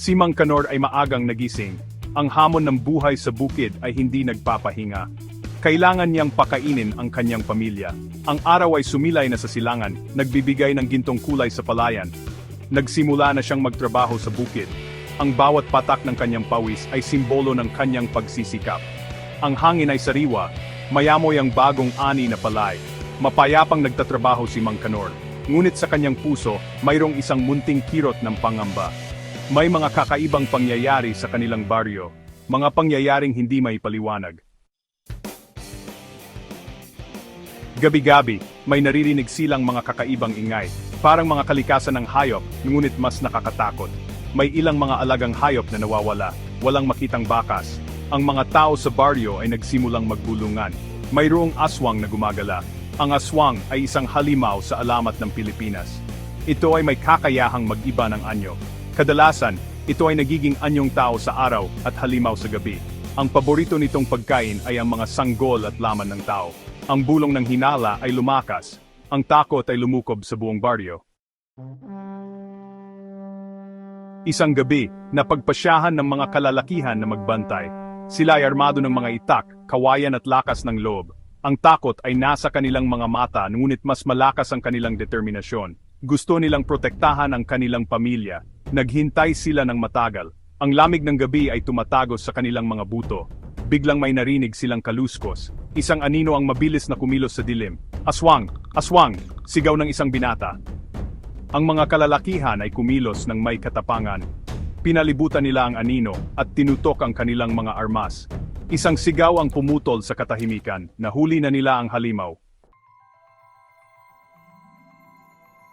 Si Mang Kanor ay maagang nagising. Ang hamon ng buhay sa bukid ay hindi nagpapahinga. Kailangan niyang pakainin ang kanyang pamilya. Ang araw ay sumilay na sa silangan, nagbibigay ng gintong kulay sa palayan. Nagsimula na siyang magtrabaho sa bukid. Ang bawat patak ng kanyang pawis ay simbolo ng kanyang pagsisikap. Ang hangin ay sariwa, mayamoy ang bagong ani na palay. Mapayapang nagtatrabaho si Mang Kanor. Ngunit sa kanyang puso, mayroong isang munting kirot ng pangamba. May mga kakaibang pangyayari sa kanilang baryo, mga pangyayaring hindi maipaliwanag. Gabi-gabi, may naririnig silang mga kakaibang ingay, parang mga kalikasan ng hayop, ngunit mas nakakatakot. May ilang mga alagang hayop na nawawala, walang makitang bakas. Ang mga tao sa baryo ay nagsimulang magbulungan. Mayroong aswang na gumagala. Ang aswang ay isang halimaw sa alamat ng Pilipinas. Ito ay may kakayahang mag-iba ng anyo. Kadalasan, ito ay nagiging anyong tao sa araw at halimaw sa gabi. Ang paborito nitong pagkain ay ang mga sanggol at laman ng tao. Ang bulong ng hinala ay lumakas. Ang takot ay lumukob sa buong baryo. Isang gabi, napagpasyahan ng mga kalalakihan na magbantay. Sila ay armado ng mga itak, kawayan at lakas ng loob. Ang takot ay nasa kanilang mga mata, ngunit mas malakas ang kanilang determinasyon. Gusto nilang protektahan ang kanilang pamilya. Naghintay sila ng matagal. Ang lamig ng gabi ay tumatagos sa kanilang mga buto. Biglang may narinig silang kaluskos. Isang anino ang mabilis na kumilos sa dilim. Aswang! Aswang! Sigaw ng isang binata. Ang mga kalalakihan ay kumilos ng may katapangan. Pinalibutan nila ang anino at tinutok ang kanilang mga armas. Isang sigaw ang pumutol sa katahimikan. Nahuli na nila ang halimaw.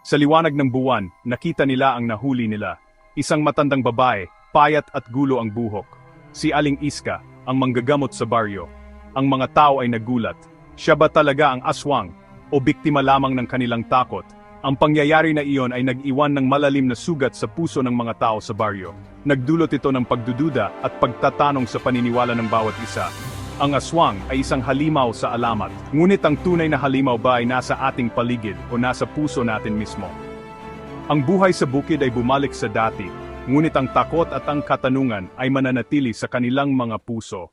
Sa liwanag ng buwan, nakita nila ang nahuli nila. Isang matandang babae, payat at gulo ang buhok. Si Aling Iska, ang manggagamot sa baryo. Ang mga tao ay nagulat. Siya ba talaga ang aswang? O biktima lamang ng kanilang takot? Ang pangyayari na iyon ay nag-iwan ng malalim na sugat sa puso ng mga tao sa baryo. Nagdulot ito ng pagdududa at pagtatanong sa paniniwala ng bawat isa. Ang aswang ay isang halimaw sa alamat. Ngunit ang tunay na halimaw ba ay nasa ating paligid o nasa puso natin mismo? Ang buhay sa bukid ay bumalik sa dati, ngunit ang takot at ang katanungan ay mananatili sa kanilang mga puso.